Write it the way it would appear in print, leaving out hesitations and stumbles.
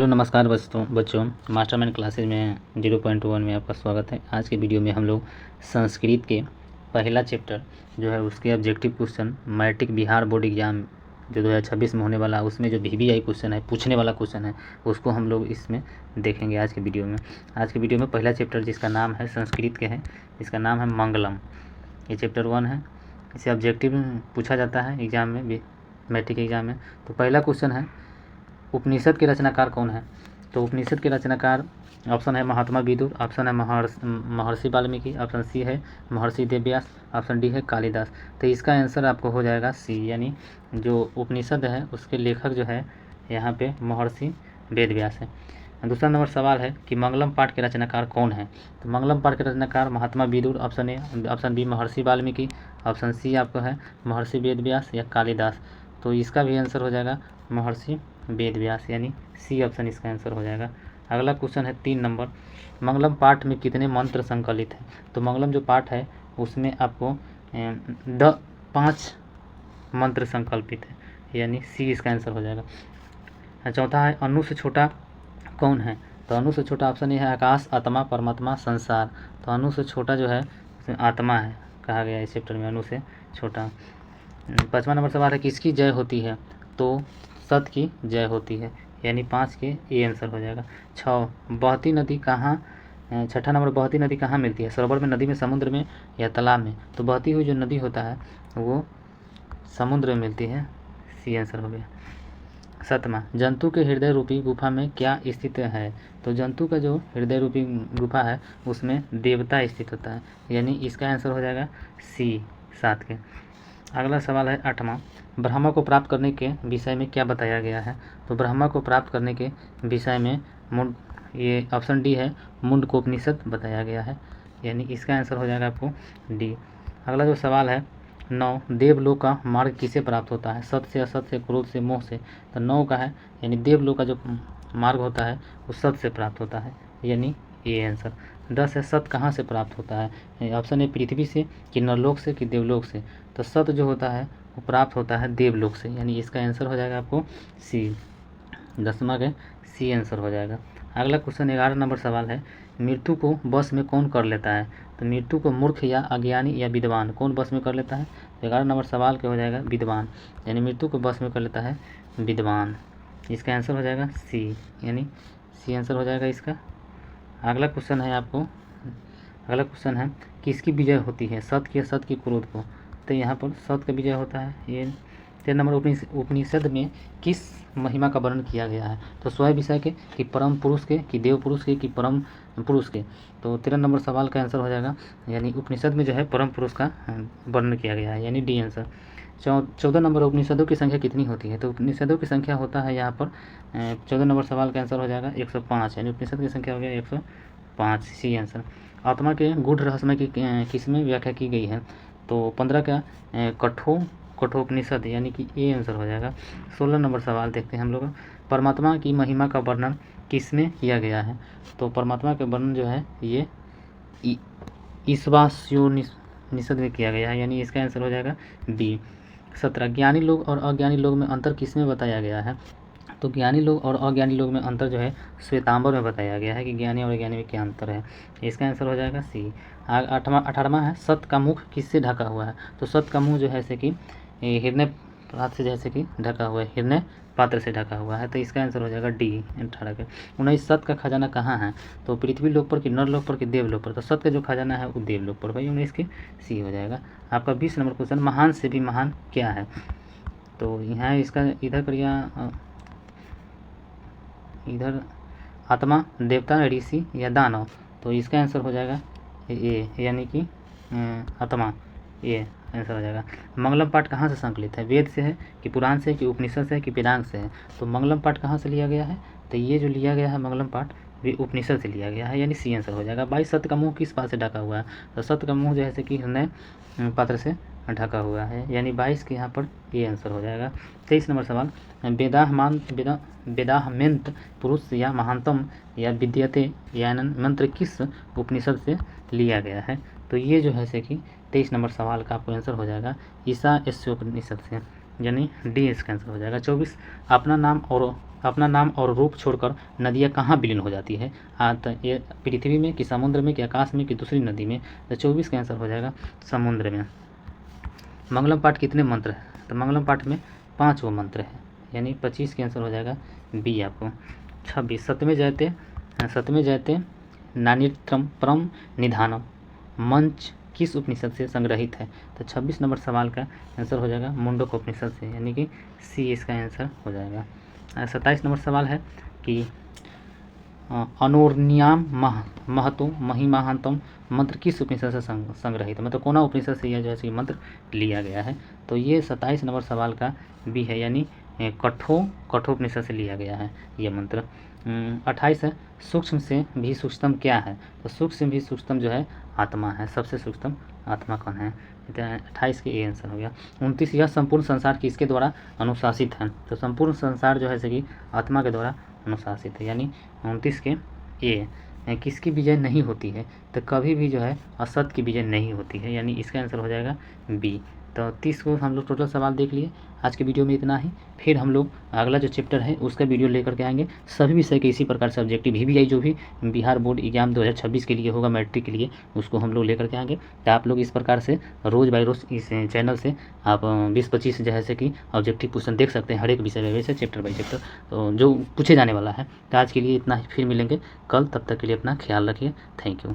Hello नमस्कार बच्चों mastermind classes में 0.1 में आपका स्वागत है। आज के वीडियो में हम लोग संस्कृत के पहला चैप्टर जो है उसके objective question matric Bihar board exam जो 2026 में होने वाला है उसमें जो VBI क्वेश्चन है पूछने वाला क्वेश्चन है उसको हम लोग इसमें देखेंगे आज के वीडियो में। आज के वीडियो में पहला चैप्टर जिसका नाम है संस्कृत के है, इसका नाम है मंगलम। ये चैप्टर 1 है, इसे ऑब्जेक्टिव पूछा जाता है एग्जाम में, मैट्रिक एग्जाम में। तो पहला क्वेश्चन है उपनिषद के रचनाकार कौन है। तो उपनिषद के रचनाकार ऑप्शन है महात्मा विदुर, ऑप्शन है महर्षि वाल्मीकि, ऑप्शन सी है महर्षि वेदव्यास, ऑप्शन डी है कालिदास। तो इसका आंसर आपको हो जाएगा सी, यानी जो उपनिषद है उसके लेखक जो है यहाँ पे महर्षि वेदव्यास है। दूसरा नंबर सवाल है कि मंगलम पाठ के रचनाकार कौन है। तो मंगलम पाठ के रचनाकार Mahatma Vidur, option A, option B Maharshi Valmiki, option C आपका है महर्षि वेदव्यास या कालिदास। तो इसका भी आंसर हो जाएगा महर्षि वेदव्यास, यानी सी ऑप्शन इसका आंसर हो जाएगा। अगला क्वेश्चन है 3 नंबर, मंगलम पाठ में कितने मंत्र संकलित हैं। तो मंगलम जो पाठ है उसमें आपको 5 मंत्र संकल्पित है, यानी सी इसका आंसर हो जाएगा। चौथा है अणु से छोटा कौन है। तो अणु से छोटा ऑप्शन ए है आकाश, आत्मा, परमात्मा, संसार। तो अणु से छोटा जो है उसमें आत्मा है, कहा गया इस चैप्टर में अणु से छोटा। 5वां नंबर सवाल है किसकी जय होती है। तो सत की जय होती है, यानी 5 के ए आंसर हो जाएगा। 6 बहती नदी कहाँ, 6ठा नंबर बहती नदी कहाँ मिलती है। सरोवर में, नदी में, समुद्र में या तालाब में। तो बहती हुई जो नदी होता है वो समुद्र में मिलती है, सी आंसर हो गया। 7वां जंतु के हृदय रूपी गुफा में क्या स्थित है। तो जंतु का जो हृदय रूपी गुफा है उसमें देवता स्थित होता है, यानी इसका आंसर हो जाएगा सी 7 के। अगला सवाल है 8वां ब्रह्मा को प्राप्त करने के विषय में क्या बताया गया है। तो ब्रह्मा को प्राप्त करने के विषय में ये ऑप्शन डी है मुंडकोपनिषद बताया गया है, यानी इसका आंसर हो जाएगा आपको डी। अगला जो सवाल है 9 देवलोक का मार्ग किसे प्राप्त होता है। सत से, असत से, क्रोध से, मोह से। तो 9 का है, यानी देवलोक का जो मार्ग होता है वो सत से प्राप्त होता है, यानी ये आंसर। 10 है सत कहाँ से प्राप्त होता है। ऑप्शन है पृथ्वी से, कि नरलोक से, कि देवलोक से। तो सत जो होता है वो प्राप्त होता है देवलोक से, यानी इसका आंसर हो जाएगा आपको सी। 10वां के सी आंसर हो जाएगा। अगला क्वेश्चन 11 नंबर सवाल है मृत्यु को वश में कौन कर लेता है। तो मृत्यु को मूर्ख या अज्ञानी या विद्वान कौन वश में कर लेता है। तो 11 नंबर सवाल के हो जाएगा विद्वान, यानी मृत्यु को वश में कर लेता है विद्वान। इसका आंसर हो जाएगा सी, यानी सी आंसर हो जाएगा इसका। अगला क्वेश्चन है आपको, अगला क्वेश्चन है किसकी विजय होती है, सत की या सत की क्रोध को। तो यहाँ पर सत का विजय होता है। ये 13 नंबर उपनिषद में किस महिमा का वर्णन किया गया है। तो स्वयं विषय के, कि परम पुरुष के, कि देव पुरुष के, कि परम पुरुष के। तो 13 नंबर सवाल का आंसर हो जाएगा, यानी उपनिषद में जो है परम पुरुष का वर्णन किया गया है, यानी डी आंसर। 14 नंबर उपनिषदों की संख्या कितनी होती है। तो उपनिषदों की संख्या होता है यहाँ पर 14 नंबर सवाल का आंसर हो जाएगा 105, यानी उपनिषद की संख्या हो गया 105, सी आंसर। आत्मा के गूढ़ रहस्यमय की किसमें व्याख्या की गई है। तो 15 का कठोपनिषद, यानी कि ए आंसर हो जाएगा। 16 नंबर सवाल देखते हैं हम लोग, परमात्मा की महिमा का वर्णन किसमें किया गया है। तो परमात्मा का वर्णन जो है ये ईश्वास्योनिषद में किया गया है, यानी इसका आंसर हो जाएगा बी। 17 ज्ञानी लोग और अज्ञानी लोग में अंतर किसमें बताया गया है। तो ज्ञानी लोग और अज्ञानी लोग में अंतर जो है श्वेतांबर में बताया गया है, कि ज्ञानी और अज्ञानी में क्या अंतर है। इसका आंसर हो जाएगा सी। 18वां है सत का मुख किससे ढका हुआ है। तो सत का मुँह जो है जैसे कि हिरण्य पात्र से जैसे कि ढका हुआ है, हिरण्य पात्र से ढका हुआ है। तो इसका आंसर हो जाएगा डी 18 के। 19 सत का खजाना कहाँ है। तो पृथ्वी लोक पर, कि नरलोक पर, कि देवलोक पर। तो सत का जो खजाना है वो देवलोक पर, भाई 19 के सी हो जाएगा। आपका 20 नंबर क्वेश्चन महान से भी महान क्या है। तो यहाँ इसका इधर करिए, इधर आत्मा, देवता, ऋषि या दानव। तो इसका आंसर हो जाएगा ए, यानी कि आत्मा, ये आंसर हो जाएगा। मंगलम पाठ कहाँ से संकलित है। वेद से है, कि पुराण से, कि उपनिषद से है, कि वेदांग से है। तो मंगलम पाठ कहाँ से लिया गया है। तो ये जो लिया गया है मंगलम पाठ वे उपनिषद से लिया गया है, यानी सी आंसर हो जाएगा। 22 सत्य का मुँह किस पात्र से ढका हुआ है। तो सत्य का मुँह जैसे कि हिरण्य पात्र से ढका हुआ है, यानी 22 के यहाँ पर ये आंसर हो जाएगा। 23 नंबर सवाल वेदाहमेंत पुरुष या महानतम या विद्यते या मंत्र किस उपनिषद से लिया गया है। तो ये जो है जैसे कि 23 नंबर सवाल का आपको आंसर हो जाएगा ईशा उपनिषद से, यानी डी इसका आंसर हो जाएगा। 24 अपना नाम और अपना नाम और रूप छोड़कर नदियाँ कहाँ विलीन हो जाती है? तो ये पृथ्वी में कि समुद्र में कि आकाश में कि दूसरी नदी में? तो 24 का आंसर हो जाएगा समुद्र में। मंगलम पाठ कितने मंत्र है? तो मंगलम पाठ में 5 वो मंत्र है, यानी 25 का आंसर हो जाएगा बी आपको। 26 सतमे जयते नान्यत्रम परम निधानम मंच किस उपनिषद से संग्रहित है? तो 26 नंबर सवाल का आंसर हो जाएगा मुंडक उपनिषद से, यानी कि सी इसका आंसर हो जाएगा। 27 नंबर सवाल है कि अनोर्नियाम महतो महिमाहांतम मंत्र किस उपनिषद से संग्रहित है? मतलब कोना उपनिषद से यह जैसे मंत्र लिया गया है? तो ये 27 नंबर सवाल का बी है, यानी कठोपनिषद से लिया गया है यह मंत्र। 28 है सूक्ष्म से भी सूक्ष्मतम क्या है? तो सूक्ष्म से भी सूक्ष्मतम जो है आत्मा है, सबसे सूक्ष्मतम आत्मा कौन है? 28 के ए आंसर हो गया। 29 यह संपूर्ण संसार किसके द्वारा अनुशासित है? तो संपूर्ण संसार जो है कि आत्मा के द्वारा अनुशासित है, यानी 29 के ए। किसकी विजय नहीं होती है? तो कभी भी जो है असत की विजय नहीं होती है, यानी इसका आंसर हो जाएगा बी। तो 30 को हम लोग टोटल सवाल देख लिए। आज के वीडियो में इतना ही, फिर हम लोग अगला जो चैप्टर है उसका वीडियो लेकर के आएंगे। सभी विषय के इसी प्रकार से ऑब्जेक्टिव VBI जो भी बिहार बोर्ड एग्जाम 2026 के लिए होगा मैट्रिक के लिए, उसको हम लोग लेकर के आएंगे। तो आप लोग इस प्रकार से रोज़ बाय रोज़ इस चैनल से आप 20-25 जैसे कि ऑब्जेक्टिव क्वेश्चन देख सकते हैं हर एक विषय में, वैसे चैप्टर बाई चैप्टर तो जो पूछे जाने वाला है। तो आज के लिए इतना ही, फिर मिलेंगे कल, तब तक के लिए अपना ख्याल रखिए। Thank you.